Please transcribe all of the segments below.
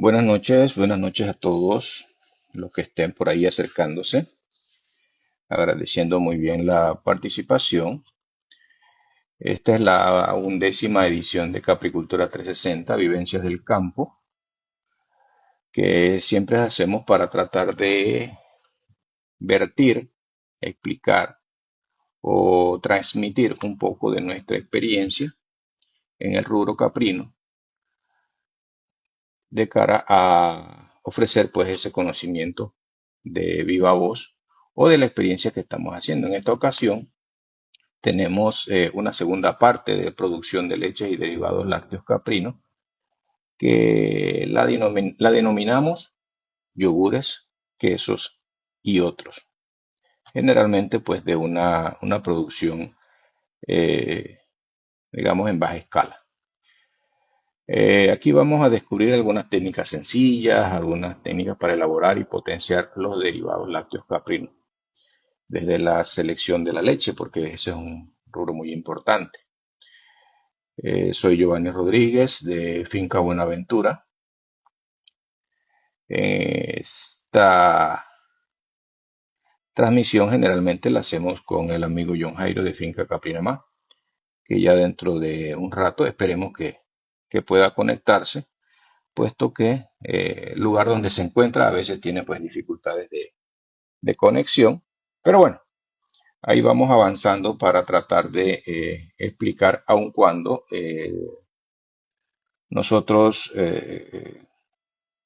Buenas noches a todos los que estén por ahí acercándose, agradeciendo muy bien la participación. Esta es la 11ª edición de Capricultura 360, Vivencias del Campo, que siempre hacemos para tratar de vertir, explicar o transmitir un poco de nuestra experiencia en el rubro caprino de cara a ofrecer pues ese conocimiento de viva voz o de la experiencia que estamos haciendo. En esta ocasión tenemos una segunda parte de producción de leche y derivados lácteos caprinos que la denominamos yogures, quesos y otros. Generalmente pues de una producción eh, digamos en baja escala. Aquí vamos a descubrir algunas técnicas sencillas, algunas técnicas para elaborar y potenciar los derivados lácteos caprinos, desde la selección de la leche, porque ese es un rubro muy importante. Soy Giovanni Rodríguez de Finca Buenaventura. Esta transmisión generalmente la hacemos con el amigo John Jairo de Finca Caprinamá, que ya dentro de un rato esperemos que pueda conectarse, puesto que el lugar donde se encuentra a veces tiene pues dificultades de conexión. Pero bueno, ahí vamos avanzando para tratar de explicar aun cuando nosotros,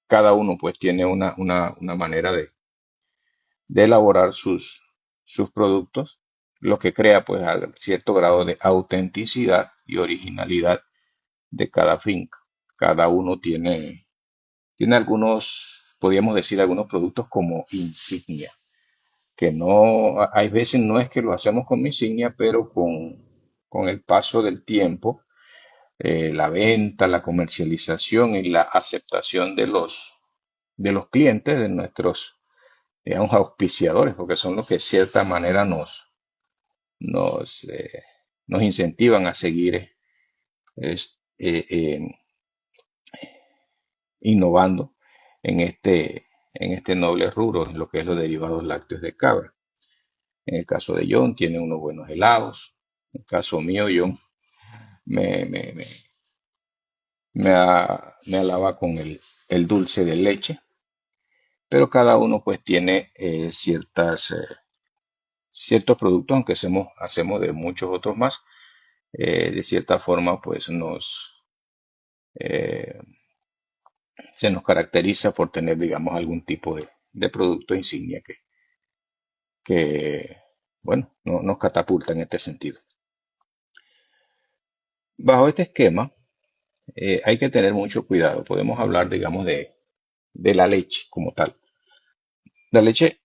cada uno pues tiene una manera de elaborar sus productos, lo que crea pues a cierto grado de autenticidad y originalidad de cada finca. Cada uno tiene algunos, podríamos decir, algunos productos como insignia, que no, hay veces no es que lo hacemos con insignia, pero con el paso del tiempo, la venta, la comercialización y la aceptación de los clientes, de nuestros, digamos, auspiciadores, porque son los que de cierta manera nos, nos incentivan a seguir eh, innovando en este noble rubro, en lo que es los derivados lácteos de cabra. En el caso de John, tiene unos buenos helados. En el caso mío, John me, me, me, me alaba con el dulce de leche, pero cada uno pues tiene ciertos productos, aunque hacemos de muchos otros más, de cierta forma pues eh, se nos caracteriza por tener, digamos, algún tipo de producto insignia que bueno, nos catapulta en este sentido. Bajo este esquema, hay que tener mucho cuidado. Podemos hablar, digamos, de la leche como tal. La leche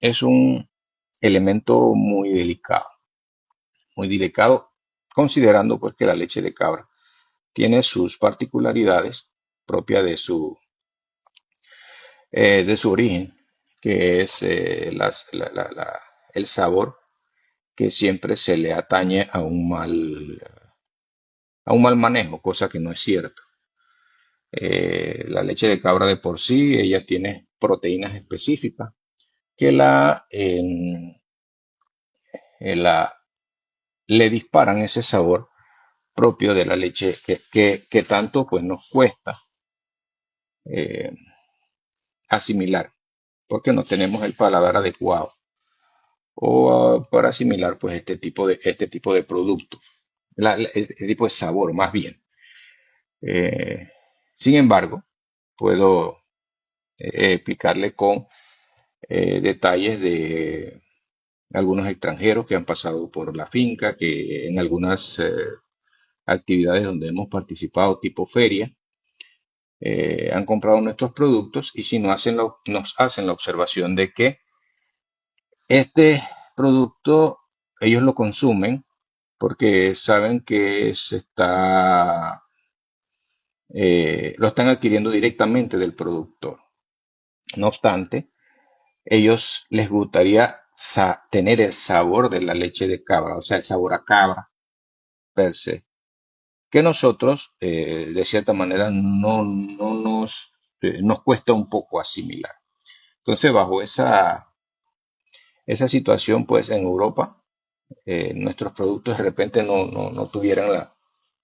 es un elemento muy delicado, considerando pues que la leche de cabra tiene sus particularidades propias de su origen, que es el sabor que siempre se le atañe a un mal manejo, cosa que no es cierto. La leche de cabra de por sí, ella tiene proteínas específicas que la le disparan ese sabor propio de la leche que tanto pues nos cuesta eh, asimilar, porque no tenemos el paladar adecuado o para asimilar pues este tipo de producto, este tipo de sabor más bien. Eh, Sin embargo, puedo explicarle con detalles de algunos extranjeros que han pasado por la finca, que en algunas actividades donde hemos participado, tipo feria, han comprado nuestros productos y si nos hacen la observación de que este producto ellos lo consumen porque saben que lo están adquiriendo directamente del productor. No obstante, ellos les gustaría tener el sabor de la leche de cabra, o sea, el sabor a cabra per se, que nosotros, de cierta manera, no nos nos cuesta un poco asimilar. Entonces, bajo esa situación, pues en Europa, nuestros productos de repente no tuvieran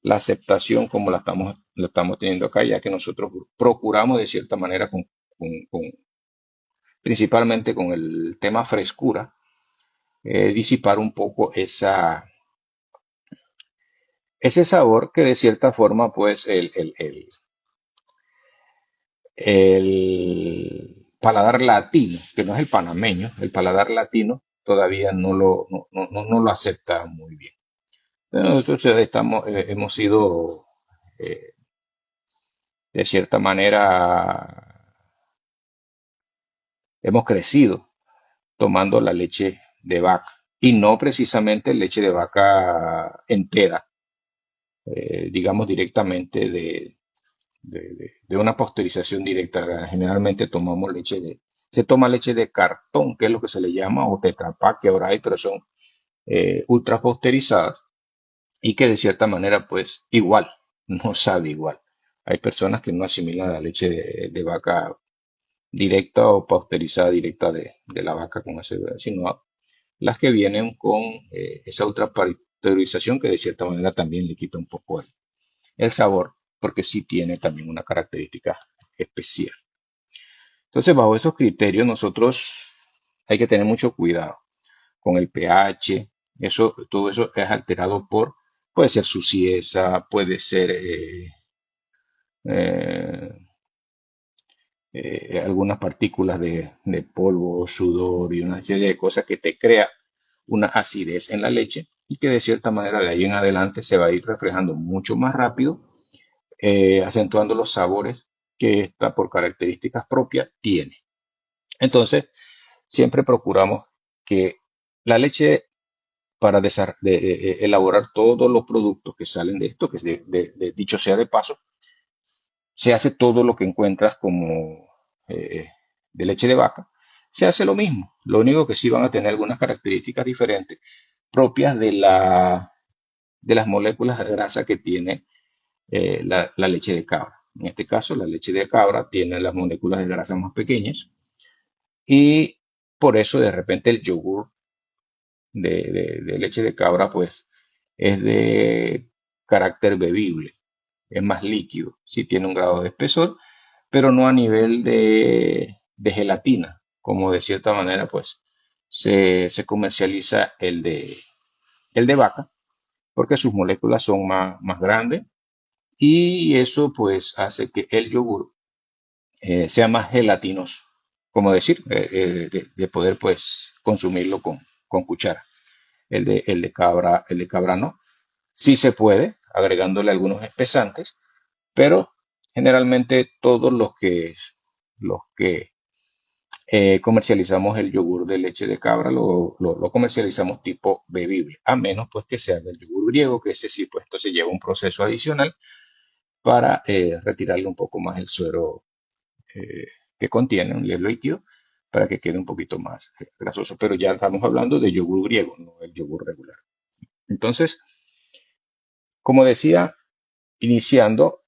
la aceptación como la estamos teniendo acá, ya que nosotros procuramos de cierta manera, principalmente con el tema frescura, disipar un poco ese sabor que de cierta forma, pues el paladar latino, que no es el panameño, el paladar latino todavía no lo acepta muy bien. Nosotros hemos sido, eh, de cierta manera, hemos crecido tomando la leche de vaca y no precisamente leche de vaca entera, digamos directamente de una pasteurización directa. Generalmente se toma leche de cartón, que es lo que se le llama, o Tetra Pak, que ahora hay, pero son ultra pasteurizadas y que de cierta manera, pues igual, no sabe igual. Hay personas que no asimilan la leche de vaca directa o pasteurizada directa de la vaca con ese, sino las que vienen con esa ultra pasteurización que de cierta manera también le quita un poco el sabor, porque sí tiene también una característica especial. Entonces, bajo esos criterios, nosotros hay que tener mucho cuidado con el pH. Todo eso es alterado puede ser suciedad, puede ser eh, algunas partículas de polvo, sudor y una serie de cosas que te crea una acidez en la leche y que de cierta manera de ahí en adelante se va a ir reflejando mucho más rápido, acentuando los sabores que esta por características propias tiene. Entonces, siempre procuramos que la leche para elaborar todos los productos que salen de esto, que dicho sea de paso, se hace todo lo que encuentras como eh, de leche de vaca, se hace lo mismo. Lo único que sí van a tener algunas características diferentes propias de las moléculas de grasa que tiene la leche de cabra. En este caso, la leche de cabra tiene las moléculas de grasa más pequeñas y por eso de repente el yogur de leche de cabra pues es de carácter bebible, es más líquido, sí tiene un grado de espesor, pero no a nivel de gelatina, como de cierta manera pues se comercializa el de vaca, porque sus moléculas son más grandes y eso pues hace que el yogur sea más gelatinoso, como decir, de poder pues consumirlo con cuchara. El de cabra no. Sí se puede, agregándole algunos espesantes, pero generalmente todos los que comercializamos el yogur de leche de cabra lo comercializamos tipo bebible, a menos pues que sea del yogur griego, que ese sí pues entonces lleva un proceso adicional para retirarle un poco más el suero eh, que contiene, un líquido, para que quede un poquito más grasoso. Pero ya estamos hablando de yogur griego, no el yogur regular. Entonces, como decía, iniciando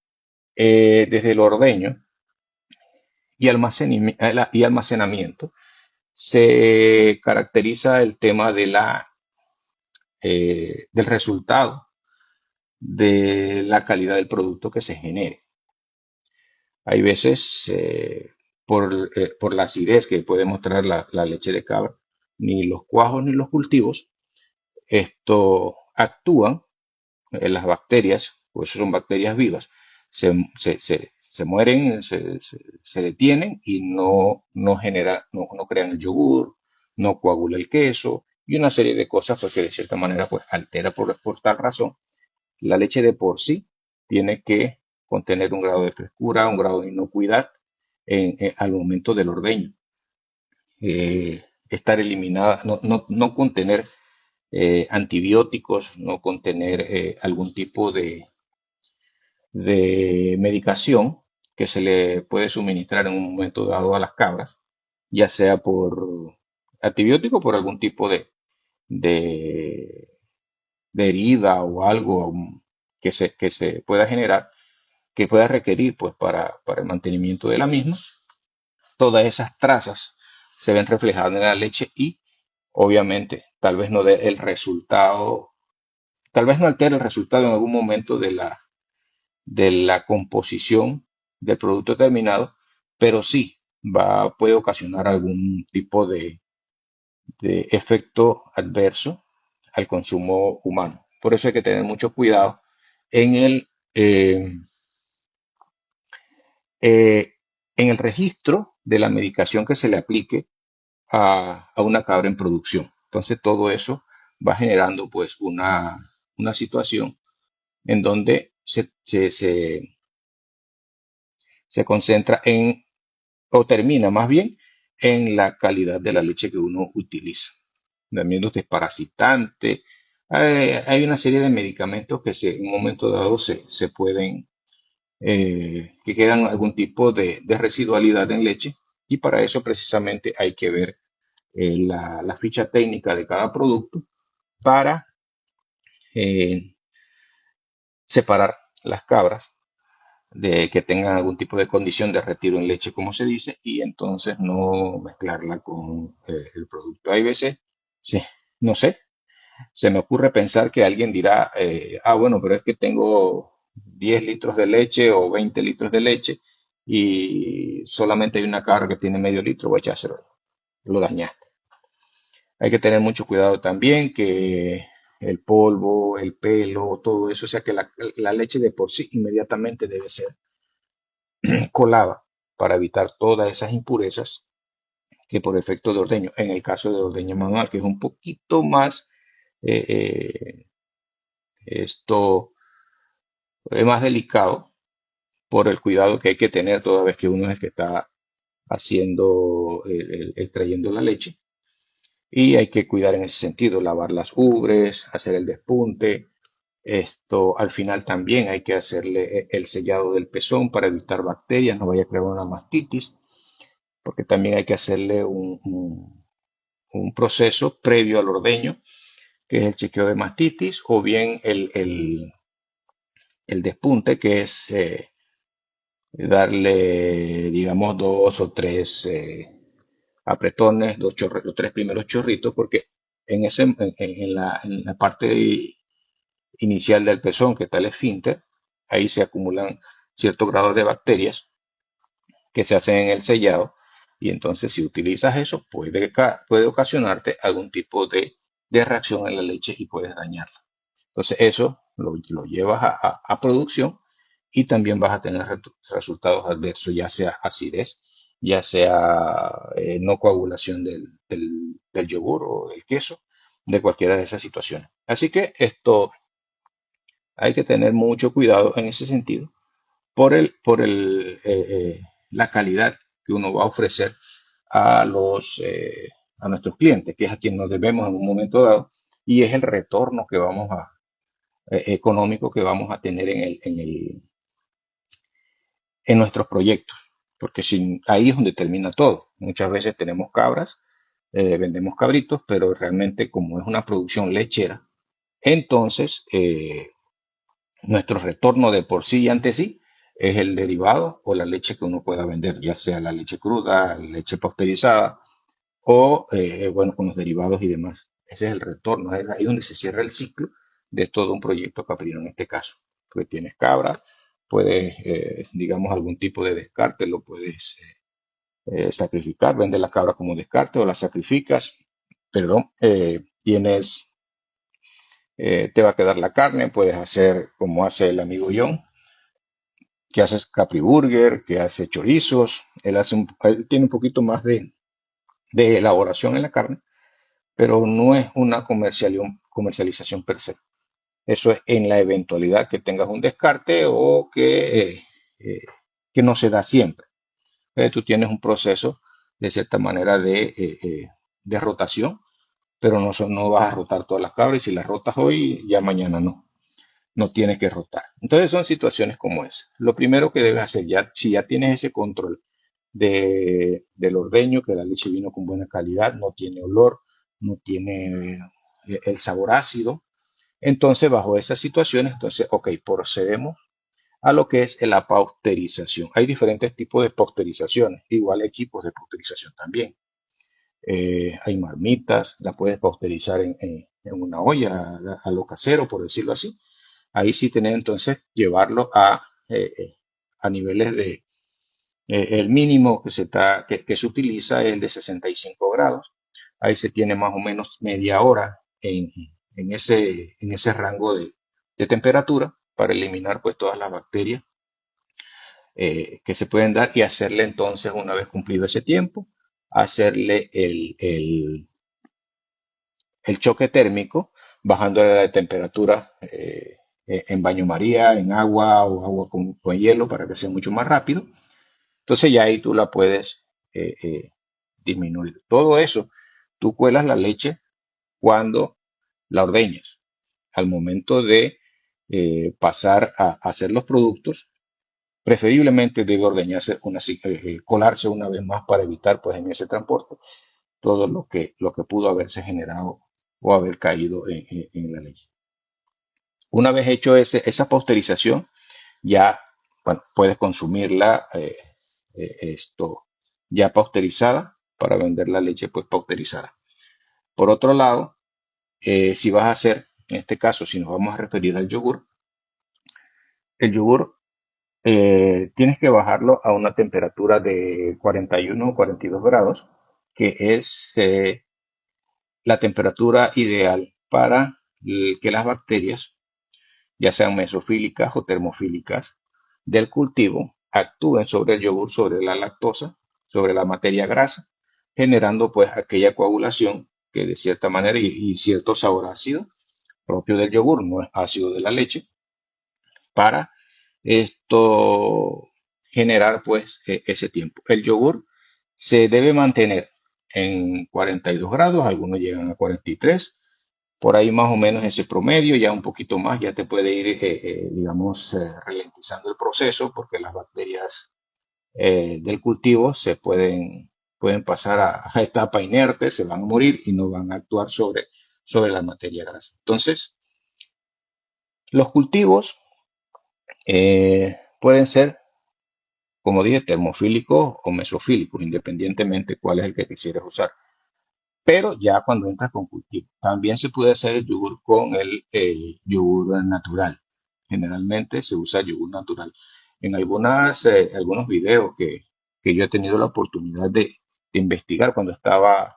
desde el ordeño y almacenamiento, se caracteriza el tema del resultado de la calidad del producto que se genere. Hay veces, por la acidez que puede mostrar la leche de cabra, ni los cuajos ni los cultivos, esto actúan, las bacterias, pues son bacterias vivas, se mueren, se detienen y no crean el yogur, no coagula el queso y una serie de cosas pues, que de cierta manera pues altera por tal razón. La leche de por sí tiene que contener un grado de frescura, un grado de inocuidad al momento del ordeño. Estar eliminada, no contener antibióticos, no contener algún tipo de medicación que se le puede suministrar en un momento dado a las cabras, ya sea por antibiótico, por algún tipo de, de herida o algo que se pueda generar, que pueda requerir pues para el mantenimiento de la misma. Todas esas trazas se ven reflejadas en la leche y obviamente tal vez no dé el resultado, tal vez no altere el resultado en algún momento de la composición del producto terminado, pero sí puede ocasionar algún tipo de efecto adverso al consumo humano. Por eso hay que tener mucho cuidado en eh, en el registro de la medicación que se le aplique a una cabra en producción. Entonces todo eso va generando pues una situación en donde se concentra en, o termina más bien, en la calidad de la leche que uno utiliza. También los desparasitantes. Hay una serie de medicamentos que en un momento dado se pueden, que quedan algún tipo de residualidad en leche y para eso precisamente hay que ver la ficha técnica de cada producto para eh, separar las cabras de que tengan algún tipo de condición de retiro en leche, como se dice, y entonces no mezclarla con el producto. Hay veces, sí, no sé, se me ocurre pensar que alguien dirá, bueno, pero es que tengo 10 litros de leche o 20 litros de leche y solamente hay una cabra que tiene medio litro, voy a echárselo, lo dañaste. Hay que tener mucho cuidado también que el polvo, el pelo, todo eso, o sea que la leche de por sí inmediatamente debe ser colada para evitar todas esas impurezas que por efecto de ordeño, en el caso de ordeño manual, que es un poquito más, eh, eh, esto es más delicado por el cuidado que hay que tener toda vez que uno es el que está haciendo, extrayendo la leche. Y hay que cuidar en ese sentido, lavar las ubres, hacer el despunte. Esto al final también hay que hacerle el sellado del pezón para evitar bacterias, no vaya a crear una mastitis, porque también hay que hacerle un proceso previo al ordeño, que es el chequeo de mastitis, o bien el despunte, que es darle, digamos, dos o tres apretones, los tres primeros chorritos, porque en la parte inicial del pezón, que está el esfínter, ahí se acumulan ciertos grados de bacterias que se hacen en el sellado. Y entonces, si utilizas eso, puede ocasionarte algún tipo de reacción en la leche y puedes dañarla. Entonces, eso lo llevas a producción y también vas a tener resultados adversos, ya sea acidez, ya sea no coagulación del yogur o del queso, de cualquiera de esas situaciones. Así que esto hay que tener mucho cuidado en ese sentido por la calidad que uno va a ofrecer a a nuestros clientes, que es a quien nos debemos en un momento dado, y es el retorno que económico que vamos a tener en nuestros proyectos. Porque ahí es donde termina todo. Muchas veces tenemos cabras, vendemos cabritos, pero realmente como es una producción lechera, entonces nuestro retorno de por sí y ante sí es el derivado o la leche que uno pueda vender, ya sea la leche cruda, leche pasteurizada o, bueno, con los derivados y demás. Ese es el retorno, es ahí donde se cierra el ciclo de todo un proyecto caprino en este caso. Porque tienes cabra, puedes, digamos, algún tipo de descarte, lo puedes sacrificar, vender la cabra como descarte o la sacrificas, perdón, te va a quedar la carne, puedes hacer como hace el amigo John, que hace Capri Burger, que hace chorizos, él tiene un poquito más de elaboración en la carne, pero no es una comercialización per se. Eso es en la eventualidad que tengas un descarte o eh, que no se da siempre. Tú tienes un proceso de cierta manera de rotación, pero no vas a rotar todas las cabras y si las rotas hoy, ya mañana no tienes que rotar. Entonces son situaciones como esa. Lo primero que debes hacer, si ya tienes ese control del ordeño, que la leche vino con buena calidad, no tiene olor, no tiene el sabor ácido, entonces bajo esas situaciones, entonces, ok, procedemos a lo que es la pasteurización. Hay diferentes tipos de pasteurizaciones, igual equipos de pasteurización también. Hay marmitas, la puedes pasteurizar en una olla a lo casero, por decirlo así. Ahí sí tener entonces llevarlo a niveles de, el mínimo que se utiliza es el de 65 grados. Ahí se tiene más o menos media hora en ese rango de temperatura para eliminar pues todas las bacterias que se pueden dar y hacerle entonces, una vez cumplido ese tiempo, hacerle el choque térmico, bajándole la temperatura en baño María, en agua o agua con hielo para que sea mucho más rápido. Entonces ya ahí tú la puedes disminuir. Todo eso, tú cuelas la leche cuando la ordeñas. Al momento de pasar a hacer los productos, preferiblemente debe ordeñarse colarse una vez más para evitar pues en ese transporte todo lo que pudo haberse generado o haber caído en la leche. Una vez hecho esa pasteurización, ya bueno, puedes consumirla ya pasteurizada para vender la leche pues pasteurizada. Por otro lado, si vas a hacer, en este caso, si nos vamos a referir al yogur, el yogur tienes que bajarlo a una temperatura de 41 o 42 grados, que es la temperatura ideal para que las bacterias, ya sean mesofílicas o termofílicas, del cultivo, actúen sobre el yogur, sobre la lactosa, sobre la materia grasa, generando pues aquella coagulación que de cierta manera y cierto sabor ácido propio del yogur, no es ácido de la leche, para esto generar pues ese tiempo. El yogur se debe mantener en 42 grados, algunos llegan a 43, por ahí más o menos ese promedio, ya un poquito más, ya te puede ir, digamos, ralentizando el proceso porque las bacterias del cultivo pueden pasar a etapa inerte, se van a morir y no van a actuar sobre la materia grasa. Entonces, los cultivos pueden ser, como dije, termofílicos o mesofílicos, independientemente cuál es el que quisieras usar. Pero ya cuando entras con cultivo, también se puede hacer el yogur con el yogur natural. Generalmente se usa yogur natural. En algunos videos que yo he tenido la oportunidad de investigar cuando estaba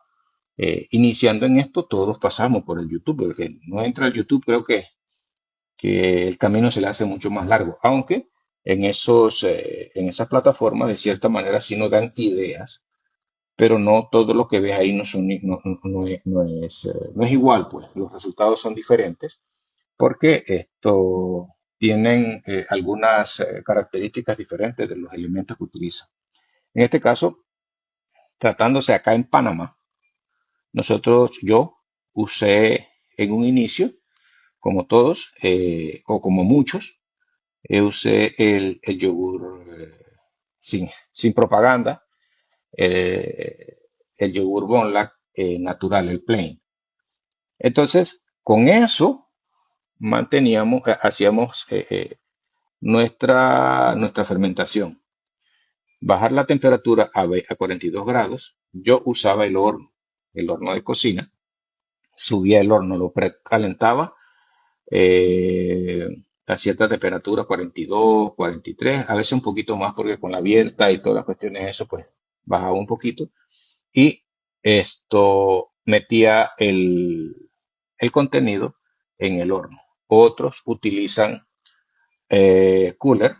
iniciando en esto, todos pasamos por el YouTube. El que no entra al YouTube, creo que el camino se le hace mucho más largo. Aunque en esas plataformas, de cierta manera, sí nos dan ideas, pero no todo lo que ves ahí no es igual, pues los resultados son diferentes porque esto tienen algunas características diferentes de los elementos que utilizan. En este caso, tratándose acá en Panamá, yo usé en un inicio, como todos, o como muchos, usé el yogur sin propaganda, eh, el yogur Bonlac natural, el plain. Entonces, con eso hacíamos nuestra fermentación. Bajar la temperatura a 42 grados. Yo usaba el horno de cocina. Subía el horno, lo precalentaba eh, a cierta temperatura, 42, 43, a veces un poquito más porque con la abierta y todas las cuestiones de eso, pues bajaba un poquito. Y esto metía el contenido en el horno. Otros utilizan cooler,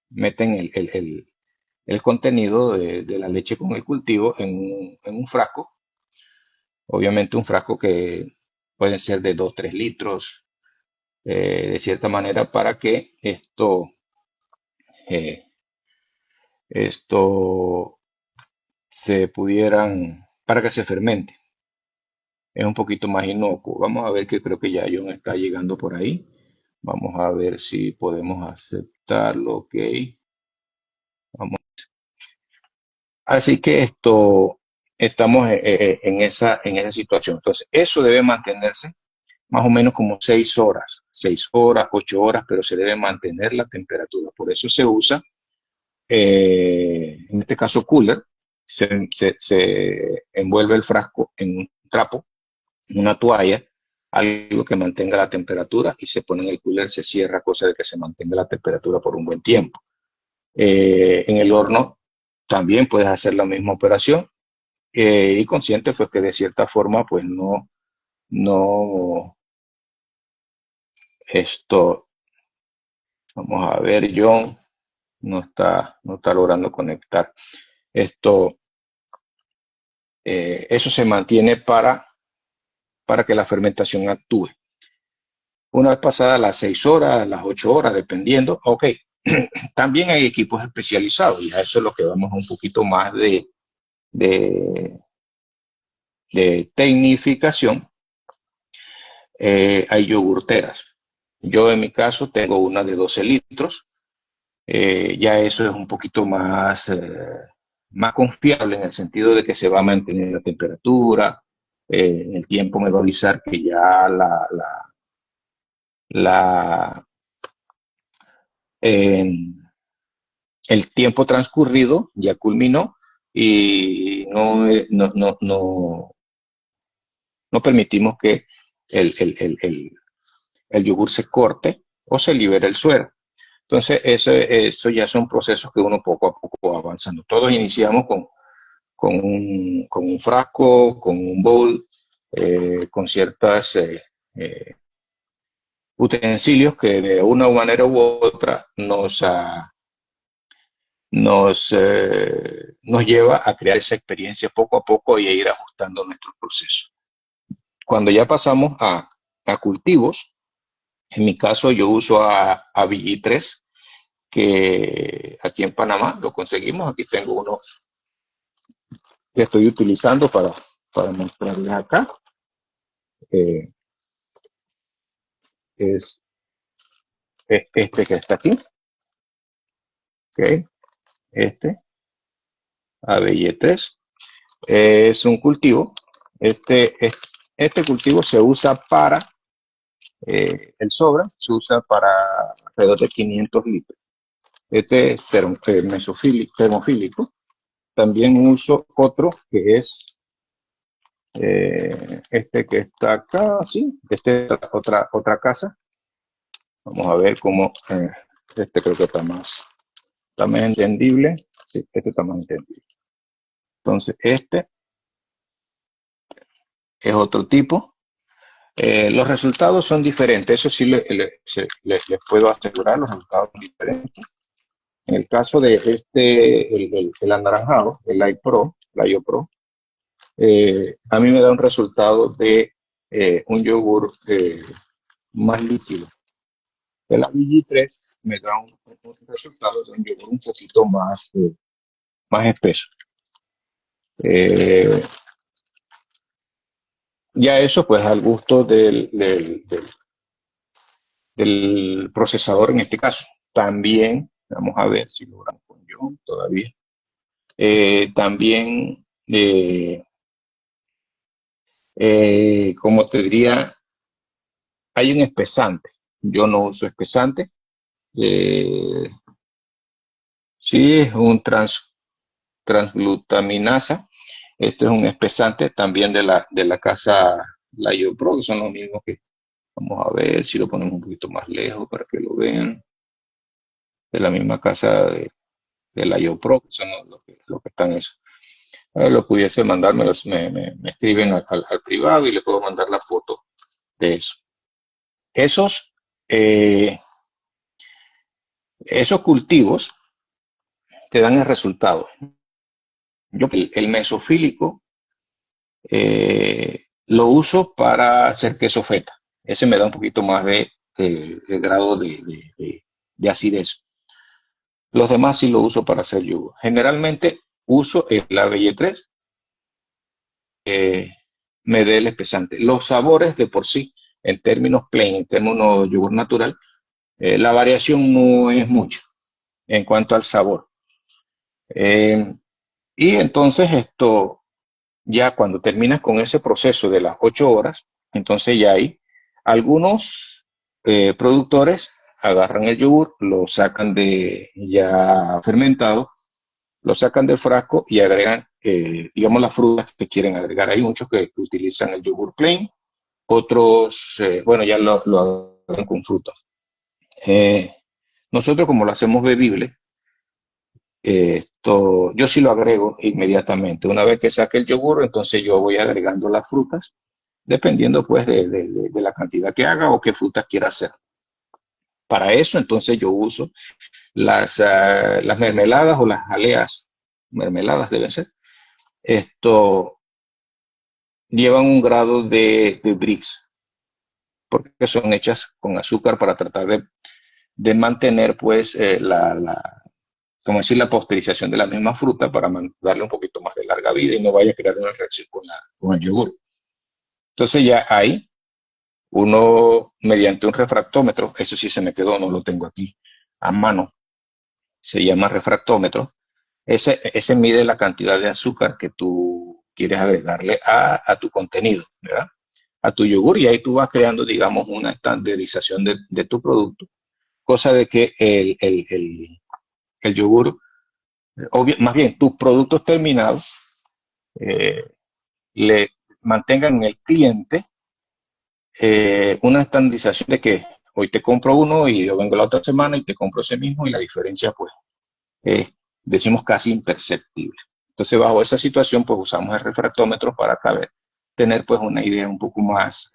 meten el contenido de la leche con el cultivo en un frasco, obviamente un frasco que pueden ser de 2 3 litros, de cierta manera para que eh, esto para que se fermente. Es un poquito más inocuo. Vamos a ver que creo que ya John está llegando por ahí. Vamos a ver si podemos aceptarlo. Ok. Vamos. Así que estamos en esa situación. Entonces, eso debe mantenerse más o menos como 6 horas, 8 horas, pero se debe mantener la temperatura. Por eso se usa, en este caso cooler, se envuelve el frasco en un trapo, en una toalla, algo que mantenga la temperatura y se pone en el cooler, se cierra, cosa de que se mantenga la temperatura por un buen tiempo. En el horno también puedes hacer la misma operación, y consciente pues que de cierta forma pues no, esto, vamos a ver, John no está logrando conectar. Esto, eso se mantiene para que la fermentación actúe. Una vez pasadas las 6 horas, las 8 horas, dependiendo, ok. También hay equipos especializados y a eso es lo que vamos un poquito más de, de tecnificación. Hay yogurteras. Yo en mi caso tengo una de 12 litros. Ya eso es un poquito más confiable en el sentido de que se va a mantener la temperatura. En el tiempo me va a avisar que ya la, eh, el tiempo transcurrido ya culminó y no permitimos que el yogur se corte o se libere el suero. Entonces, eso ya son procesos que uno poco a poco va avanzando. Todos iniciamos con un frasco, con un bowl, con ciertos utensilios que de una manera u otra nos lleva a crear esa experiencia poco a poco y a ir ajustando nuestros procesos. Cuando ya pasamos a cultivos, en mi caso yo uso a VG3, que aquí en Panamá lo conseguimos. Aquí tengo uno que estoy utilizando para mostrarles acá. Eh, es este que está aquí. Okay. Este, ABY3. Es un cultivo. Este cultivo se usa para el sobra, se usa para alrededor de 500 litros. Este es termofílico. También uso otro que es este que está acá, sí, este es otra casa. Vamos a ver cómo, este creo que está más entendible. Sí, este está más entendible. Entonces, este es otro tipo. Los resultados son diferentes, eso sí les puedo asegurar, los resultados son diferentes. En el caso de el anaranjado, el IOPRO, a mí me da un resultado de un yogur más líquido. El ABG3 me da un resultado de un yogur un poquito más espeso. Eh, ya eso pues al gusto del procesador en este caso. También, vamos a ver si logramos con John todavía. También, como te diría, hay un espesante. Yo no uso espesante. Eh, sí, es un transglutaminasa. Este es un espesante también de la casa LioPro, que son los mismos que vamos a ver si lo ponemos un poquito más lejos para que lo vean. De la misma casa de LioPro, que son los que están eso. Lo pudiese mandar, me escriben al privado y le puedo mandar la foto de eso. Esos, eh, esos cultivos te dan el resultado. Yo el mesofílico lo uso para hacer queso feta. Ese me da un poquito más de grado de acidez. Los demás sí lo uso para hacer yogur. Generalmente uso el ABY3, me dé el espesante. Los sabores de por sí, en términos plain, en términos yogur natural, la variación no es mucha en cuanto al sabor. Y entonces ya cuando terminas con ese proceso de las 8 horas, entonces ya ahí Algunos productores agarran el yogur, lo sacan de ya fermentado, lo sacan del frasco y agregan, digamos, las frutas que quieren agregar. Hay muchos que utilizan el yogur plain, otros, bueno, ya lo hagan con frutas. Eh, Nosotros, como lo hacemos bebible, yo sí lo agrego inmediatamente. Una vez que saque el yogur, entonces yo voy agregando las frutas, dependiendo pues de la cantidad que haga o qué frutas quiera hacer. Para eso, entonces yo uso las mermeladas o las jaleas, mermeladas deben ser, esto llevan un grado de Brix, porque son hechas con azúcar para tratar de mantener pues como decir, la pasteurización de la misma fruta para darle un poquito más de larga vida y no vaya a crear una reacción con el yogur. Entonces ya ahí, uno mediante un refractómetro, eso sí se me quedó, no lo tengo aquí a mano, se llama refractómetro. Ese mide la cantidad de azúcar que tú quieres agregarle a tu contenido, ¿verdad? A tu yogur, y ahí tú vas creando, digamos, una estandarización de tu producto, cosa de que el yogur, más bien tus productos terminados, eh, le mantengan en el cliente una estandarización de que hoy te compro uno y yo vengo la otra semana y te compro ese mismo, y la diferencia pues es, decimos, casi imperceptible. Entonces, bajo esa situación, pues usamos el refractómetro para tener pues una idea un poco más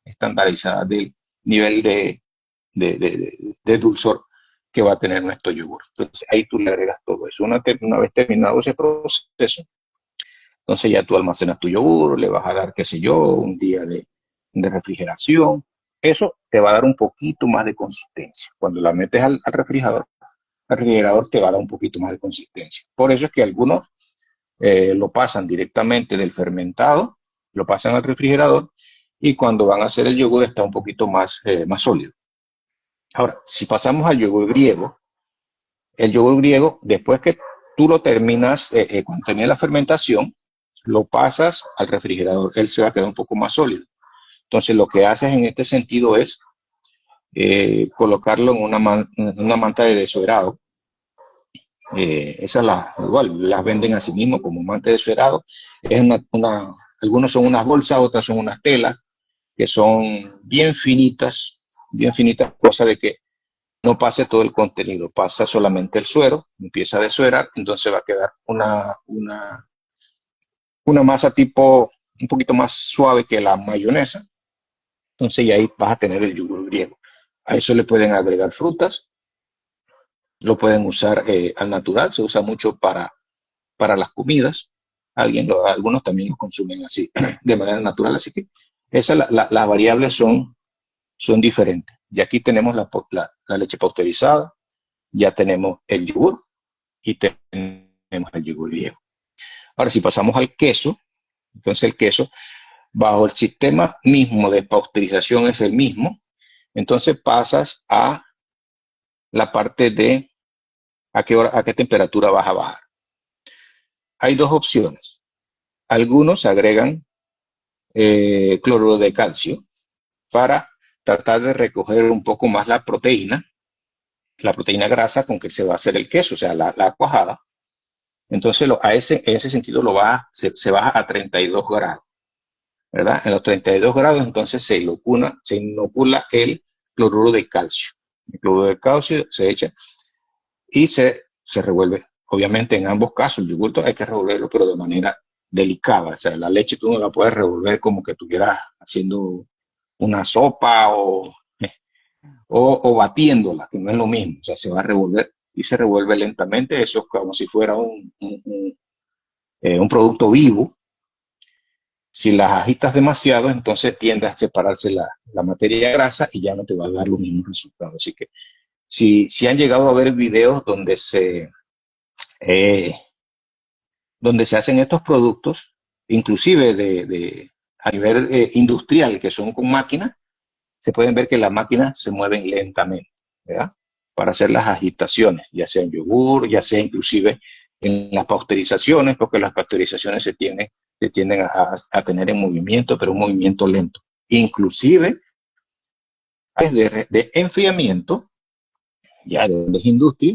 estandarizada del nivel de dulzor que va a tener nuestro yogur. Entonces, ahí tú le agregas todo eso. Una vez terminado ese proceso, entonces ya tú almacenas tu yogur, le vas a dar, qué sé yo, un día de refrigeración. Eso te va a dar un poquito más de consistencia. Cuando la metes al refrigerador te va a dar un poquito más de consistencia. Por eso es que algunos lo pasan directamente del fermentado, lo pasan al refrigerador, y cuando van a hacer el yogur está un poquito más sólido. Ahora, si pasamos al yogur griego, el yogur griego, después que tú lo terminas, cuando termina la fermentación, lo pasas al refrigerador, él se va a quedar un poco más sólido. Entonces, lo que haces en este sentido es colocarlo en una manta de deshebrado. Esas igual las venden a sí mismo como manta de deshebrado. Es algunos son unas bolsas, otras son unas telas que son bien finitas, cosa de que no pase todo el contenido, pasa solamente el suero, empieza a desheredar, entonces va a quedar una masa tipo un poquito más suave que la mayonesa. Entonces ya ahí vas a tener el yogur griego. A eso le pueden agregar frutas, lo pueden usar al natural, se usa mucho para las comidas. Algunos también lo consumen así, de manera natural, así que las variables son diferentes. Y aquí tenemos la leche pasteurizada, ya tenemos el yogur y tenemos el yogur griego. Ahora, si pasamos al queso, entonces el queso, bajo el sistema mismo de pasteurización es el mismo, entonces pasas a la parte de a qué temperatura vas a bajar. Hay dos opciones. Algunos agregan cloruro de calcio para tratar de recoger un poco más la proteína grasa con que se va a hacer el queso, o sea, la cuajada. Entonces, en ese sentido se baja a 32 grados, ¿verdad? En los 32 grados, entonces se inocula el cloruro de calcio. El cloruro de calcio se echa y se revuelve. Obviamente, en ambos casos, el yogur hay que revolverlo, pero de manera delicada. O sea, la leche tú no la puedes revolver como que estuvieras haciendo una sopa o batiéndola, que no es lo mismo. O sea, se va a revolver y se revuelve lentamente. Eso es como si fuera un producto vivo. Si las agitas demasiado, entonces tiende a separarse la materia grasa y ya no te va a dar los mismos resultados. Así que si han llegado a ver videos eh, donde se hacen estos productos, inclusive a nivel industrial, que son con máquinas, se pueden ver que las máquinas se mueven lentamente, ¿verdad? Para hacer las agitaciones, ya sea en yogur, ya sea inclusive en las pasteurizaciones, porque las pasteurizaciones se tienden a tener en movimiento, pero un movimiento lento. Inclusive Es de enfriamiento, ya de donde es industria,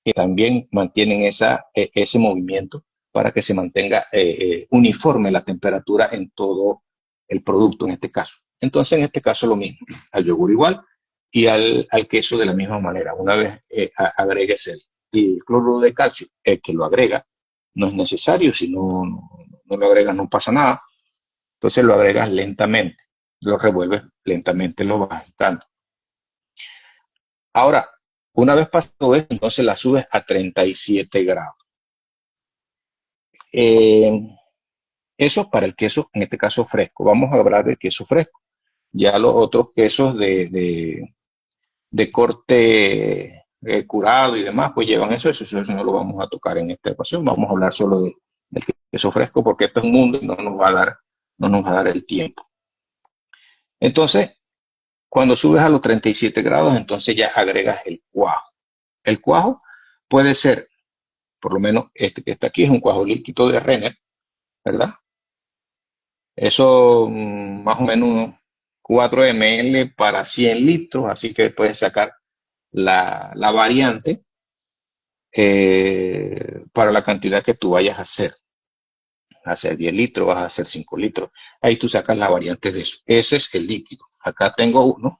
que también mantienen ese movimiento para que se mantenga uniforme la temperatura en todo el producto en este caso. Entonces, en este caso lo mismo, al yogur igual y al queso de la misma manera. Una vez agregues el cloruro de calcio, el que lo agrega, no es necesario, si no lo agregas no pasa nada. Entonces lo agregas lentamente, lo revuelves lentamente, lo vas agitando. Ahora, una vez pasado esto, entonces la subes a 37 grados. Eh, Eso es para el queso, en este caso fresco. Vamos a hablar de queso fresco. Ya los otros quesos de corte curado y demás, pues llevan eso no lo vamos a tocar en esta ocasión. Vamos a hablar solo del queso fresco porque esto es un mundo y no nos va a dar el tiempo. Entonces, cuando subes a los 37 grados, entonces ya agregas el cuajo. El cuajo puede ser, por lo menos este que está aquí, es un cuajo líquido de Renner, ¿verdad? Eso más o menos 4 ml para 100 litros, así que puedes sacar la variante para la cantidad que tú vayas a hacer. Vas a hacer 10 litros, vas a hacer 5 litros. Ahí tú sacas la variante de eso. Ese es el líquido. Acá tengo uno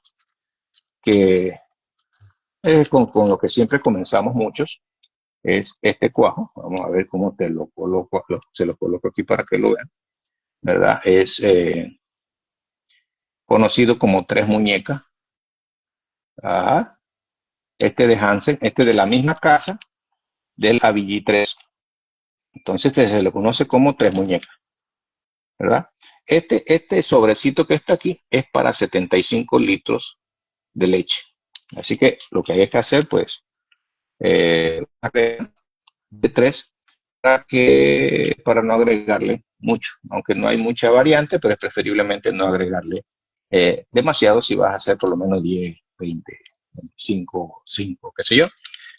que es con lo que siempre comenzamos muchos, es este cuajo. Vamos a ver cómo te lo coloco, se lo coloco aquí para que lo vean, ¿verdad? Es conocido como tres muñecas. Ajá. Este de Hansen, este de la misma casa del Avicii 3. Entonces se le conoce como tres muñecas, ¿verdad? Este sobrecito que está aquí es para 75 litros de leche. Así que lo que hay que hacer, pues, de tres para no agregarle mucho, aunque no hay mucha variante, pero es preferiblemente no agregarle demasiado si vas a hacer por lo menos 10, 20, 25, 5, qué sé yo,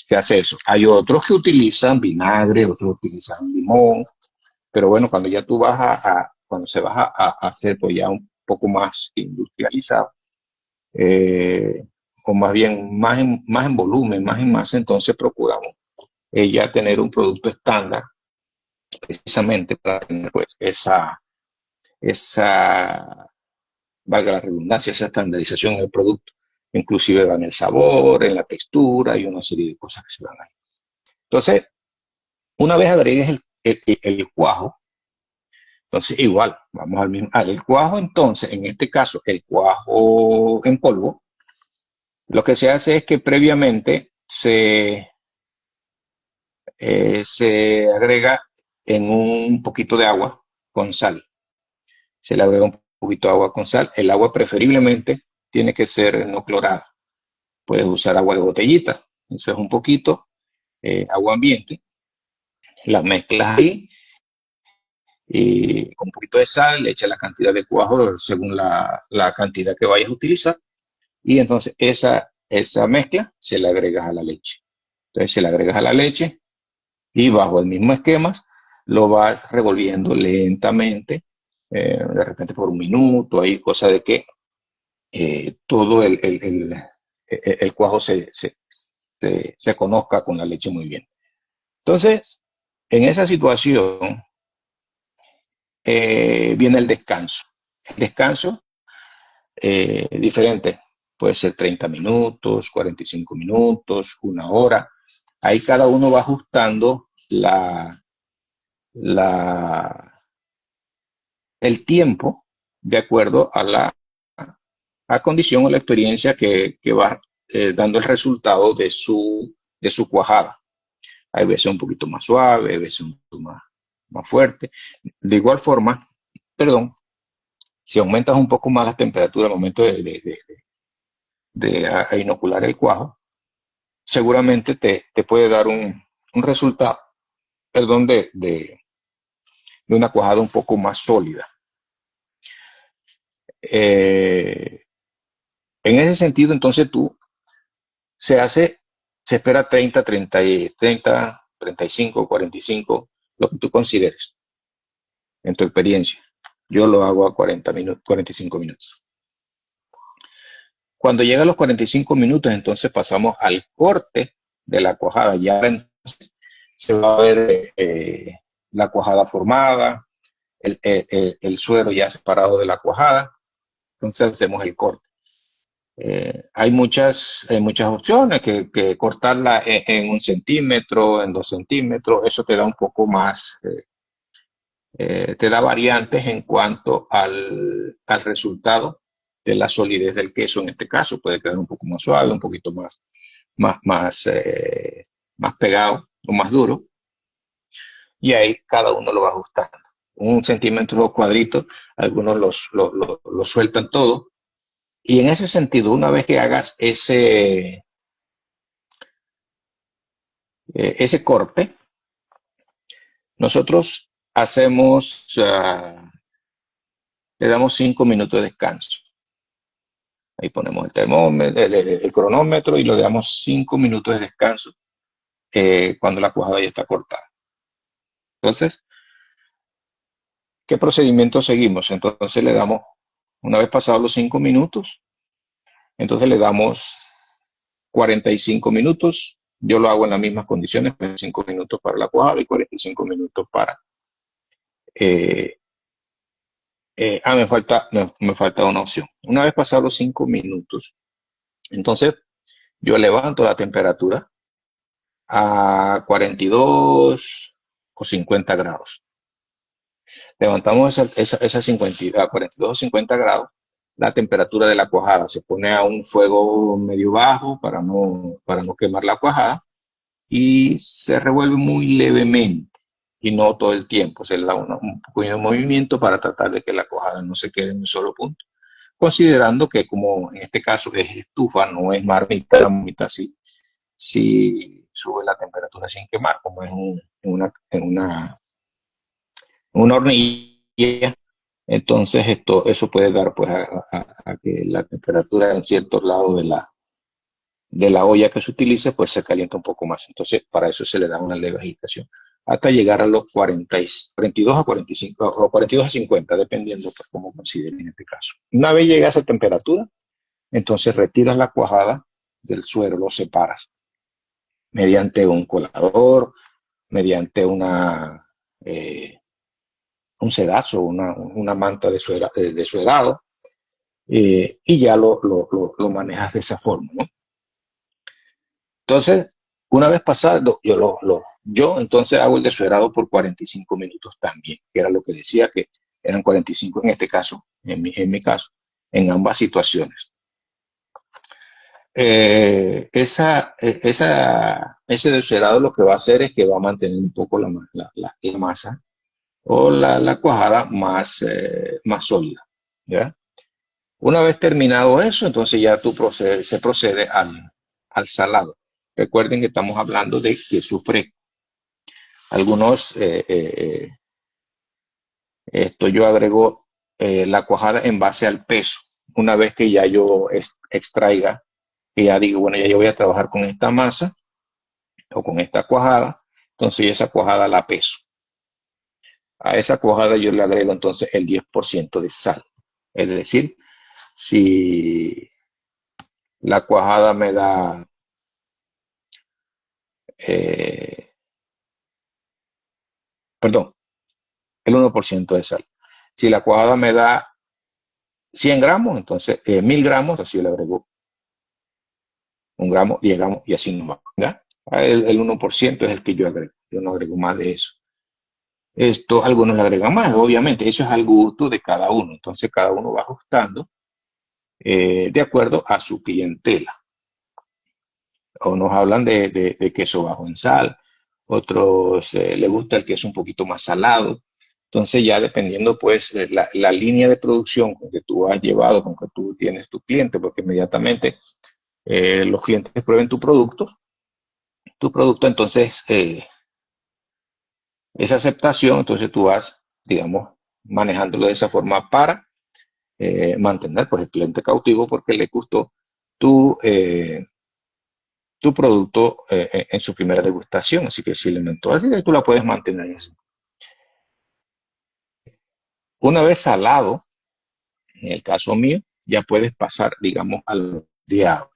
que hace eso. Hay otros que utilizan vinagre, otros utilizan limón, pero bueno, cuando ya tú cuando se vas a hacer pues ya un poco más industrializado, eh, o más bien más en volumen, más en masa, entonces procuramos ya tener un producto estándar precisamente para tener pues esa, valga la redundancia, esa estandarización en el producto. Inclusive va en el sabor, en la textura y una serie de cosas que se van ahí. Entonces, una vez agregues el cuajo, entonces igual, vamos al mismo, el cuajo entonces, en este caso, el cuajo en polvo, lo que se hace es que previamente se agrega en un poquito de agua con sal. Se le agrega un poquito de agua con sal. El agua preferiblemente tiene que ser no clorada. Puedes usar agua de botellita. Eso es un poquito, agua ambiente. La mezclas ahí y con un poquito de sal, le echas la cantidad de cuajo según la cantidad que vayas a utilizar. Y entonces esa mezcla se le agregas a la leche. Entonces se le agregas a la leche y bajo el mismo esquema lo vas revolviendo lentamente, de repente por un minuto, hay cosa de que todo el cuajo se conozca con la leche muy bien. Entonces, en esa situación viene el descanso. El descanso diferente, puede ser 30 minutos, 45 minutos, una hora. Ahí cada uno va ajustando la, el tiempo de acuerdo a condición o la experiencia que va dando el resultado de su cuajada. Hay veces un poquito más suave, hay veces un poquito más fuerte. De igual forma, perdón, si aumentas un poco más la temperatura al momento de inocular el cuajo, seguramente te puede dar un resultado, perdón, de una cuajada un poco más sólida. En ese sentido, entonces se hace, se espera 35, 45, lo que tú consideres en tu experiencia. Yo lo hago a 40 minutos, 45 minutos. Cuando llega a los 45 minutos, entonces pasamos al corte de la cuajada. Ya entonces se va a ver la cuajada formada, el suero ya separado de la cuajada. Entonces hacemos el corte. Hay muchas opciones, que cortarla en 1 centímetro, en 2 centímetros, eso te da un poco más, te da variantes en cuanto al resultado de la solidez del queso en este caso. Puede quedar un poco más suave, un poquito más pegado o más duro, y ahí cada uno lo va ajustando. 1 centímetro cuadrito, algunos lo sueltan todo. Y en ese sentido, una vez que hagas ese corte, nosotros le damos 5 minutos de descanso. Ahí ponemos el termómetro, el cronómetro, y le damos 5 minutos de descanso cuando la cuajada ya está cortada. Entonces, ¿qué procedimiento seguimos? Entonces le damos, una vez pasados los 5 minutos, entonces le damos 45 minutos. Yo lo hago en las mismas condiciones, 5 minutos para la cuajada y 45 minutos para... Eh, me falta una opción. Una vez pasados los 5 minutos, entonces yo levanto la temperatura a 42 o 50 grados. Levantamos esa 50, a 42 o 50 grados, la temperatura de la cuajada se pone a un fuego medio bajo para no quemar la cuajada, y se revuelve muy levemente y no todo el tiempo. Se le da un pequeño movimiento para tratar de que la cuajada no se quede en un solo punto. Considerando que, como en este caso es estufa, no es marmita, la marmita sí sube la temperatura sin quemar, como es en una hornilla. Entonces eso puede dar pues a que la temperatura en ciertos lados de la olla que se utilice pues se calienta un poco más. Entonces para eso se le da una leve agitación hasta llegar a los 42 a 45 o 42 a 50, dependiendo pues cómo consideren en este caso. Una vez llega a esa temperatura, entonces retiras la cuajada del suero, lo separas mediante un colador, mediante eh, un sedazo, una manta de suerado, y ya lo manejas de esa forma, ¿no? Entonces, una vez pasado, yo entonces hago el desuerado por 45 minutos también, que era lo que decía, que eran 45 en este caso, en mi caso, en ambas situaciones. Ese desuerado lo que va a hacer es que va a mantener un poco la masa o la cuajada más sólida, ¿ya? Una vez terminado eso, entonces ya se procede al salado. Recuerden que estamos hablando de queso fresco. Algunos, esto yo agrego la cuajada en base al peso. Una vez que ya yo extraiga, que ya digo, bueno, ya yo voy a trabajar con esta masa o con esta cuajada, entonces esa cuajada la peso. A esa cuajada yo le agrego entonces el 10% de sal. Es decir, si la cuajada me da eh, perdón, el 1% de sal. Si la cuajada me da 100 gramos, entonces 1000 gramos, entonces yo le agrego 1 gramo, 10 gramos y así no va. ¿Ya? El 1% es el que yo agrego. Yo no agrego más de eso. Esto, algunos le agregan más, obviamente. Eso es al gusto de cada uno. Entonces cada uno va ajustando de acuerdo a su clientela. O nos hablan de queso bajo en sal, otros les gusta el queso un poquito más salado. Entonces ya dependiendo pues la línea de producción con que tú has llevado, con que tú tienes tu cliente, porque inmediatamente los clientes prueben tu producto, entonces esa aceptación, entonces tú vas, digamos, manejándolo de esa forma para mantener pues el cliente cautivo porque le gustó tu, eh, tu producto en su primera degustación. Así que si le mentó así, tú la puedes mantener así. Una vez salado, en el caso mío, ya puedes pasar, digamos, al moldeado.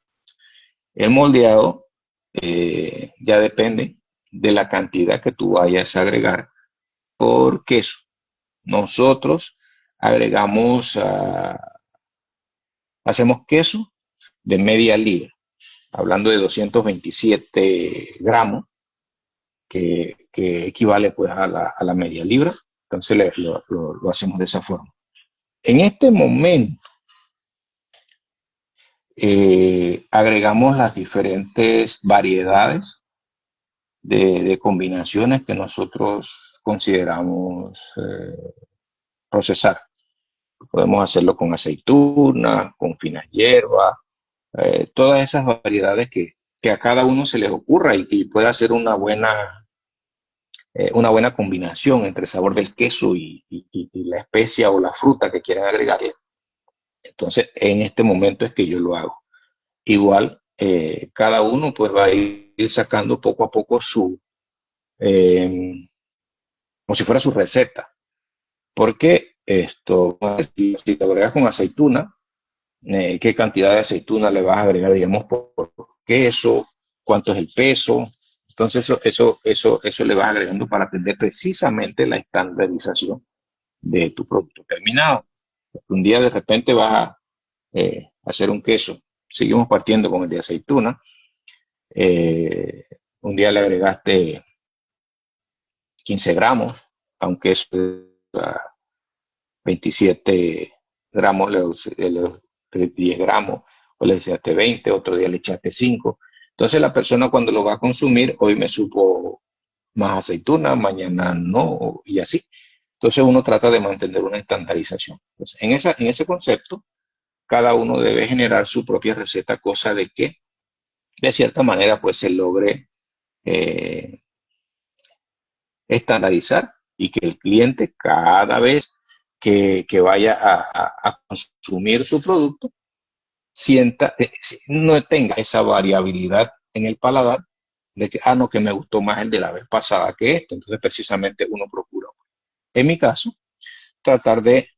El moldeado ya depende de la cantidad que tú vayas a agregar por queso. Nosotros agregamos, hacemos queso de media libra, hablando de 227 gramos, que equivale pues a la media libra. Entonces lo hacemos de esa forma. En este momento agregamos las diferentes variedades de combinaciones que nosotros consideramos procesar. Podemos hacerlo con aceituna, con finas hierbas, todas esas variedades que a cada uno se les ocurra y pueda hacer una buena combinación entre el sabor del queso y la especia o la fruta que quieran agregarle. Entonces, en este momento es que yo lo hago. Igual, cada uno pues va a ir sacando poco a poco eh, como si fuera su receta. Porque esto, si te agregas con aceituna, qué cantidad de aceituna le vas a agregar, digamos, por queso, cuánto es el peso. Entonces, eso le vas agregando para atender precisamente la estandarización de tu producto terminado. Un día de repente vas a hacer un queso. Seguimos partiendo con el de aceituna. Un día le agregaste 15 gramos a un queso de 27 gramos, le 10 gramos, o le echaste 20, otro día le echaste 5. Entonces la persona cuando lo va a consumir, hoy me supo más aceituna, mañana no, y así. Entonces uno trata de mantener una estandarización. Entonces, en ese concepto, cada uno debe generar su propia receta, cosa de que de cierta manera pues se logre eh, estandarizar y que el cliente cada vez que vaya a consumir tu producto sienta, no tenga esa variabilidad en el paladar de que, no, que me gustó más el de la vez pasada que este. Entonces, precisamente uno procura, en mi caso, tratar de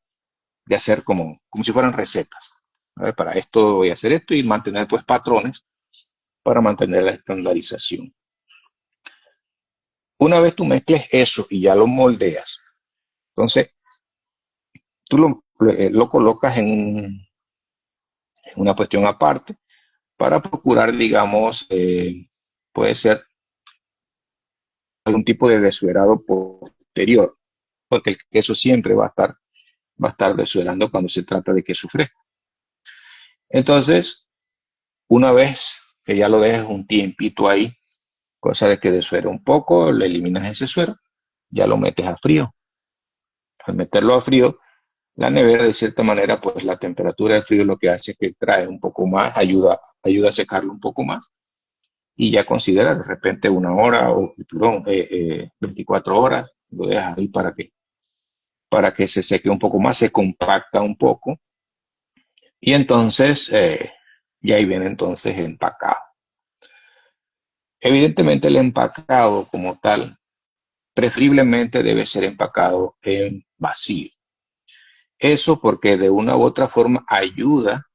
hacer como si fueran recetas. A ver, para esto voy a hacer esto y mantener pues patrones para mantener la estandarización. Una vez tú mezcles eso y ya lo moldeas, entonces tú lo colocas en una cuestión aparte para procurar, digamos, puede ser algún tipo de desuerado posterior, porque el queso siempre va a estar desuerando cuando se trata de queso fresco. Entonces, una vez que ya lo dejes un tiempito ahí, cosa de que desuere un poco, le eliminas ese suero, ya lo metes a frío. Al meterlo a frío, la nevera de cierta manera, pues la temperatura del frío lo que hace es que trae un poco más, ayuda a secarlo un poco más y ya considera de repente una hora o, perdón, 24 horas, lo dejas ahí para que se seque un poco más, se compacta un poco y entonces ya ahí viene entonces empacado. Evidentemente el empacado como tal, preferiblemente debe ser empacado en vacío. Eso porque de una u otra forma ayuda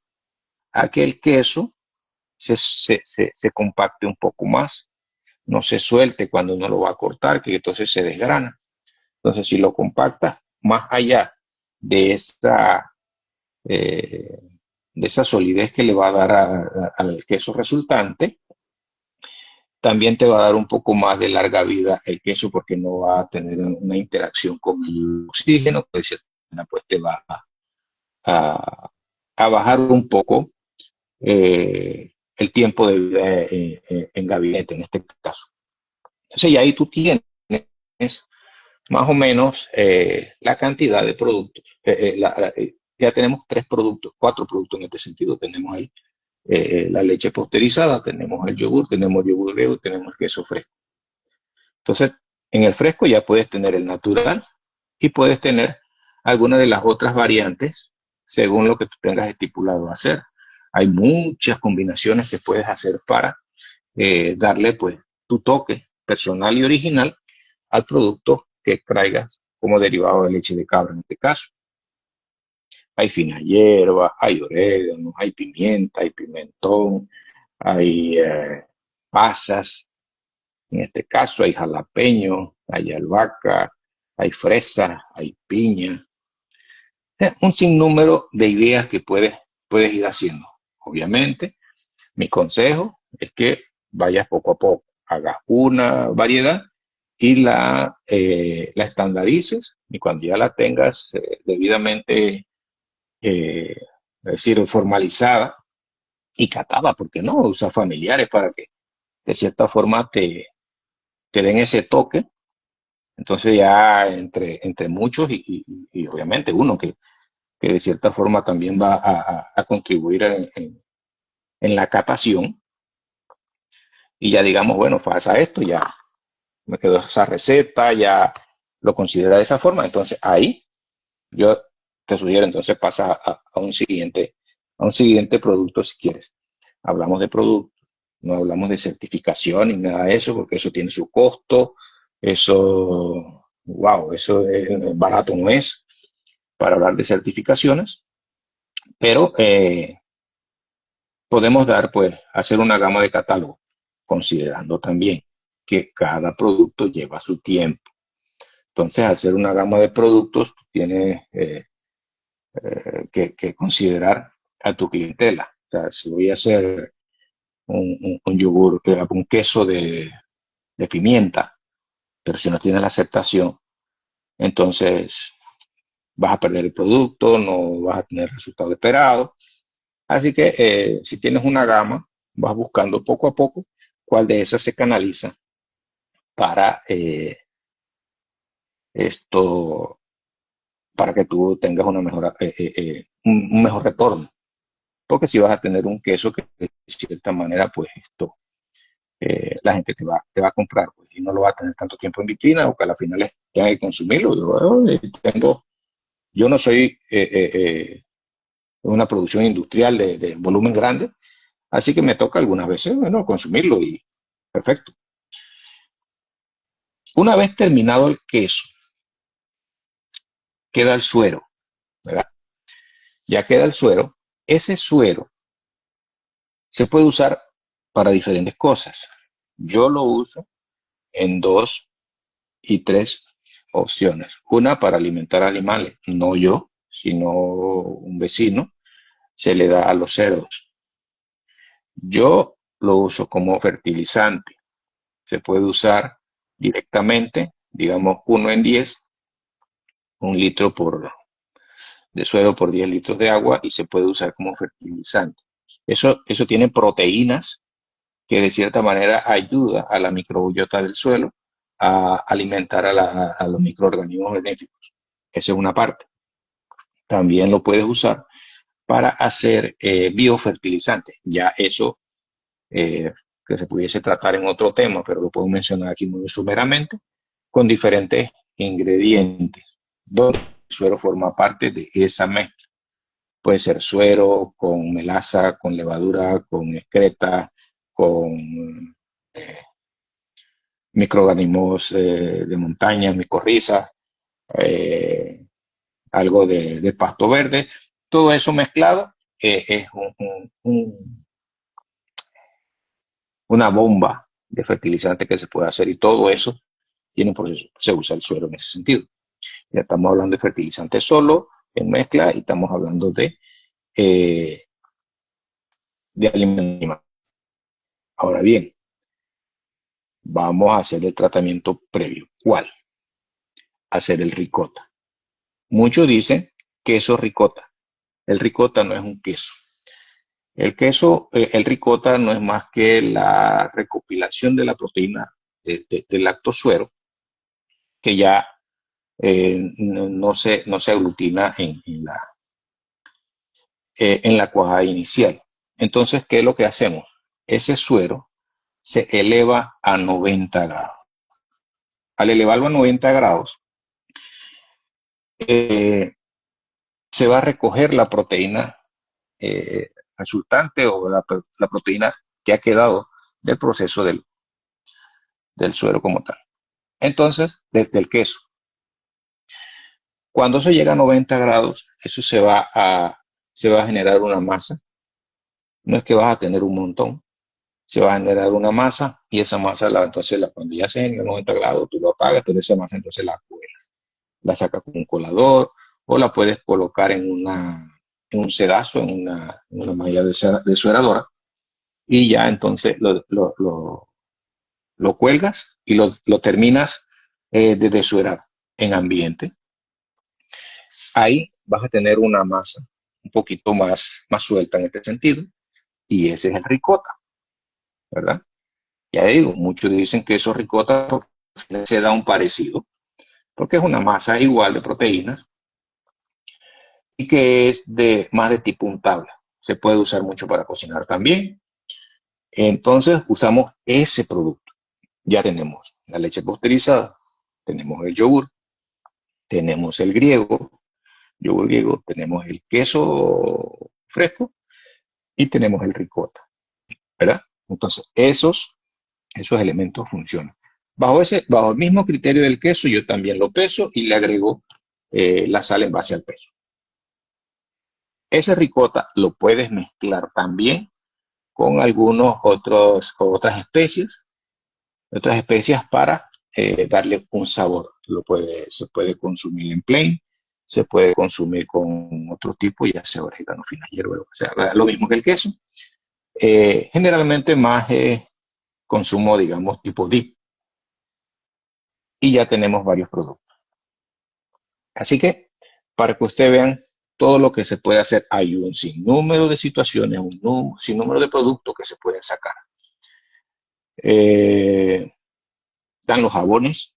a que el queso se compacte un poco más, no se suelte cuando uno lo va a cortar, que entonces se desgrana. Entonces, si lo compactas más allá de eh, de esa solidez que le va a dar al queso resultante, también te va a dar un poco más de larga vida el queso porque no va a tener una interacción con el oxígeno, que de cierta manera pues te va a, a bajar un poco el tiempo de vida en gabinete, en este caso. Entonces, ya ahí tú tienes más o menos la cantidad de productos. Ya tenemos 3 productos, 4 productos en este sentido. Tenemos ahí la leche pasteurizada, tenemos el yogur, tenemos el yogur griego, tenemos el queso fresco. Entonces, en el fresco ya puedes tener el natural y puedes tener alguna de las otras variantes según lo que tú tengas estipulado hacer. Hay muchas combinaciones que puedes hacer para darle pues tu toque personal y original al producto que traigas como derivado de leche de cabra en este caso. Hay fina hierba, hay orégano, hay pimienta, hay pimentón, hay pasas, en este caso hay jalapeño, hay albahaca, hay fresa, hay piña. Un sinnúmero de ideas que puedes ir haciendo. Obviamente, mi consejo es que vayas poco a poco, hagas una variedad y la estandarices, y cuando ya la tengas debidamente, es decir, formalizada y catada, porque no, usa familiares para que de cierta forma te den ese toque. Entonces ya entre muchos y obviamente uno que de cierta forma también va a contribuir en la catación, y ya digamos, bueno, pasa esto, ya me quedó esa receta, ya lo considera de esa forma. Entonces ahí yo te sugiero, entonces pasa a un siguiente producto si quieres. Hablamos de producto, no hablamos de certificación ni nada de eso, porque eso tiene su costo, eso, wow, eso es barato, no es para hablar de certificaciones, pero podemos dar, pues, hacer una gama de catálogo, considerando también que cada producto lleva su tiempo. Entonces, hacer una gama de productos, tienes que considerar a tu clientela. O sea, si voy a hacer un yogur, un queso de pimienta, pero si no tiene la aceptación, entonces vas a perder el producto, no vas a tener el resultado esperado. Así que si tienes una gama, vas buscando poco a poco cuál de esas se canaliza para esto, para que tú tengas una mejor, un mejor retorno. Porque si vas a tener un queso que de cierta manera, pues esto, la gente te va a comprar, pues, y no lo va a tener tanto tiempo en vitrina o que a la final tenga que consumirlo. Yo no soy una producción industrial de volumen grande, así que me toca algunas veces, bueno, consumirlo y perfecto. Una vez terminado el queso, queda el suero, ¿verdad? Ya queda el suero. Ese suero se puede usar para diferentes cosas. Yo lo uso en dos y tres opciones. Una para alimentar animales, no yo, sino un vecino, se le da a los cerdos. Yo lo uso como fertilizante. Se puede usar directamente, digamos 1 en 10, 1 litro de suero por 10 litros de agua, y se puede usar como fertilizante. Eso tiene proteínas que de cierta manera ayuda a la microbiota del suelo a alimentar a los microorganismos benéficos. Esa es una parte. También lo puedes usar para hacer biofertilizantes. Ya eso que se pudiese tratar en otro tema, pero lo puedo mencionar aquí muy sumeramente, con diferentes ingredientes, donde el suero forma parte de esa mezcla. Puede ser suero con melaza, con levadura, con excreta, con eh, microorganismos de montaña, micorrizas, eh, algo de pasto verde. Todo eso mezclado es una bomba de fertilizante que se puede hacer, y todo eso tiene un proceso. Se usa el suero en ese sentido. Ya estamos hablando de fertilizante solo, en mezcla, y estamos hablando de alimentos. Ahora bien, vamos a hacer el tratamiento previo. ¿Cuál? Hacer el ricota. Muchos dicen queso ricota. El ricota no es un queso. El queso, el ricota no es más que la recopilación de la proteína del lactosuero, que ya no se aglutina en la cuajada inicial. Entonces, ¿qué es lo que hacemos? Ese suero se eleva a 90 grados. Al elevarlo a 90 grados, eh, se va a recoger la proteína resultante, o la proteína que ha quedado del proceso del suero como tal. Entonces, desde el queso. Cuando eso llega a 90 grados, eso se va a generar una masa. No es que vas a tener un montón, se va a generar una masa y esa masa, cuando ya se genera a 90 grados, tú lo apagas, pero esa masa entonces la cuelas. La sacas con un colador o la puedes colocar en un sedazo, en una malla de sueradora y ya entonces lo cuelgas y lo terminas de desuerar en ambiente. Ahí vas a tener una masa un poquito más suelta en este sentido y ese es el ricota, ¿verdad? Ya digo, muchos dicen que eso ricota porque se da un parecido, porque es una masa igual de proteínas y que es más de tipo untable. Se puede usar mucho para cocinar también. Entonces usamos ese producto. Ya tenemos la leche pasteurizada, tenemos el yogur, tenemos el yogur griego, tenemos el queso fresco y tenemos el ricota, ¿verdad? Entonces esos elementos funcionan. Bajo el mismo criterio del queso, yo también lo peso y le agrego la sal en base al peso. Ese ricota lo puedes mezclar también con otras especias para darle un sabor. Se puede consumir en plain, se puede consumir con otro tipo, ya sea orégano, fina hierba, o sea, lo mismo que el queso. Generalmente más consumo, digamos, tipo dip, y ya tenemos varios productos. Así que, para que ustedes vean todo lo que se puede hacer, hay un sinnúmero de situaciones, un sinnúmero de productos que se pueden sacar. Están los jabones,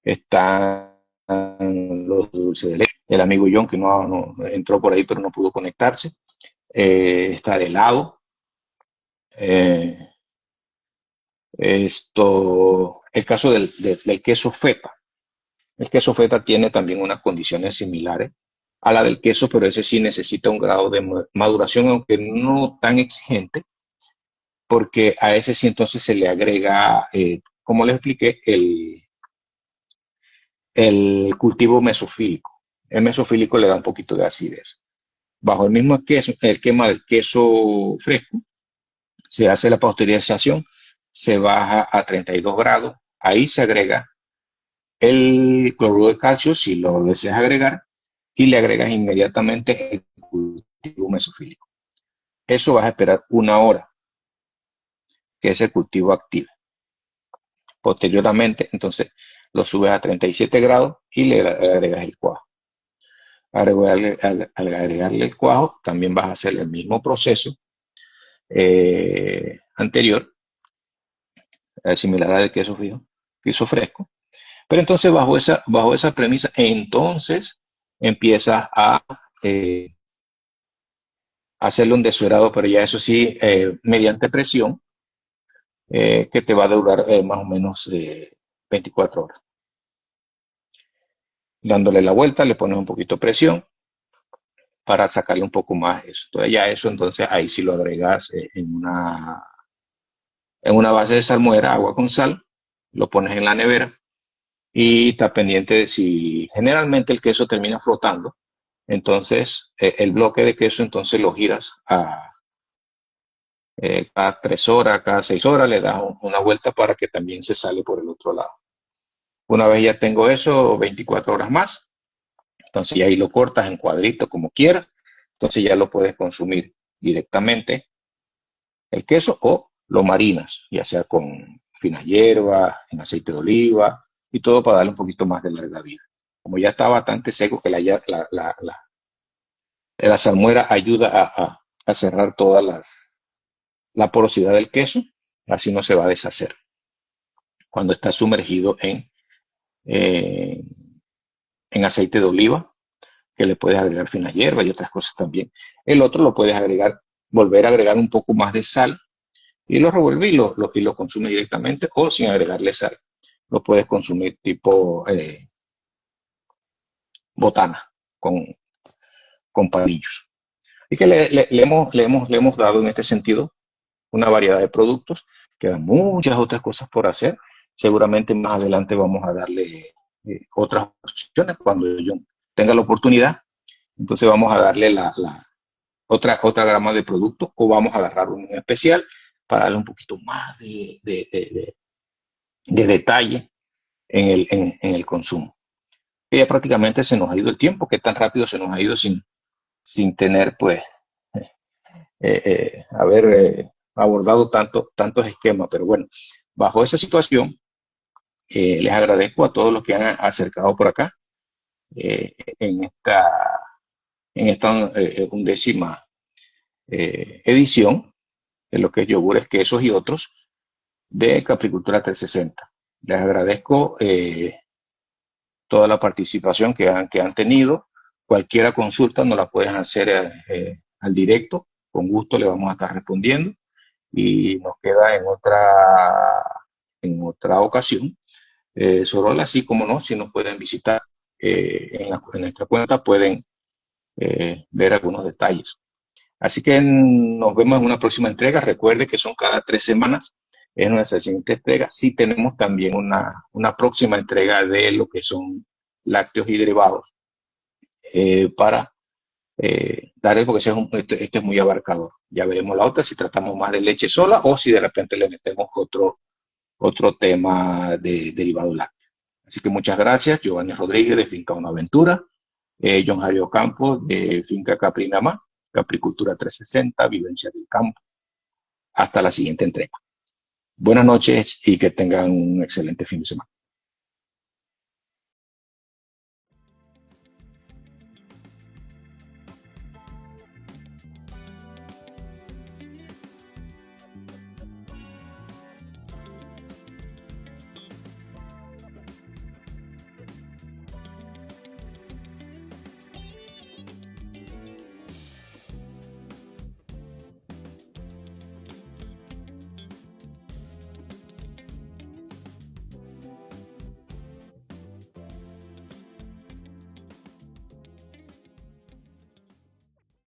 están los dulces de leche, el amigo John que no entró por ahí pero no pudo conectarse, está el helado, eh, el caso del queso feta. El queso feta tiene también unas condiciones similares a la del queso, pero ese sí necesita un grado de maduración, aunque no tan exigente, porque a ese sí entonces se le agrega, como les expliqué, el cultivo mesofílico. El mesofílico le da un poquito de acidez. Bajo el mismo queso, el quema del queso fresco, se hace la pasteurización, se baja a 32 grados, ahí se agrega el cloruro de calcio si lo deseas agregar y le agregas inmediatamente el cultivo mesofílico. Eso vas a esperar una hora que ese cultivo active. Posteriormente, entonces, lo subes a 37 grados y le agregas el cuajo. Al agregarle el cuajo, también vas a hacer el mismo proceso anterior, similar al queso queso fresco. Pero entonces, bajo esa premisa, entonces empiezas a hacerle un desuerado, pero ya eso sí, mediante presión, que te va a durar más o menos 24 horas. Dándole la vuelta, le pones un poquito de presión para sacarle un poco más eso. Entonces ya eso, entonces ahí sí lo agregas en una base de salmuera, agua con sal, lo pones en la nevera y está pendiente de si generalmente el queso termina flotando, entonces el bloque de queso entonces lo giras cada 3 horas, cada 6 horas, le das una vuelta para que también se sale por el otro lado. Una vez ya tengo eso, 24 horas más, entonces ya ahí lo cortas en cuadritos como quieras, entonces ya lo puedes consumir directamente el queso o lo marinas, ya sea con finas hierbas, en aceite de oliva y todo para darle un poquito más de larga vida. Como ya está bastante seco, que la salmuera ayuda a cerrar toda la porosidad del queso, así no se va a deshacer cuando está sumergido eh, en aceite de oliva, que le puedes agregar finas hierbas y otras cosas también. El otro lo puedes volver a agregar un poco más de sal y lo revuelve y lo consume directamente o sin agregarle sal. Lo puedes consumir tipo botana con palillos. Y que le hemos dado en este sentido una variedad de productos. Quedan muchas otras cosas por hacer. Seguramente más adelante vamos a darle otras opciones cuando yo tenga la oportunidad. Entonces vamos a darle otra gama de productos o vamos a agarrar un especial para darle un poquito más de detalle en el consumo. Y ya prácticamente se nos ha ido el tiempo, que tan rápido se nos ha ido sin tener, pues, haber abordado tantos esquemas. Pero bueno, bajo esa situación, les agradezco a todos los que han acercado por acá eh, en esta, en esta 11ª edición de lo que es yogures, quesos y otros de Capricultura 360. Les agradezco toda la participación que han tenido. Cualquier consulta nos la pueden hacer al directo. Con gusto le vamos a estar respondiendo. Y nos queda en otra ocasión. Sorola, así como no, si nos pueden visitar en nuestra cuenta, pueden ver algunos detalles. Así que nos vemos en una próxima entrega. Recuerde que son cada 3 semanas. Es nuestra siguiente entrega. Sí tenemos también una próxima entrega de lo que son lácteos y derivados para darle, porque este es muy abarcador. Ya veremos la otra si tratamos más de leche sola o si de repente le metemos otro tema de derivado lácteo. Así que muchas gracias. Giovanni Rodríguez de Finca Una Aventura, John Jario Campos de Finca Caprinamá, Capricultura 360, Vivencia del Campo. Hasta la siguiente entrega. Buenas noches y que tengan un excelente fin de semana.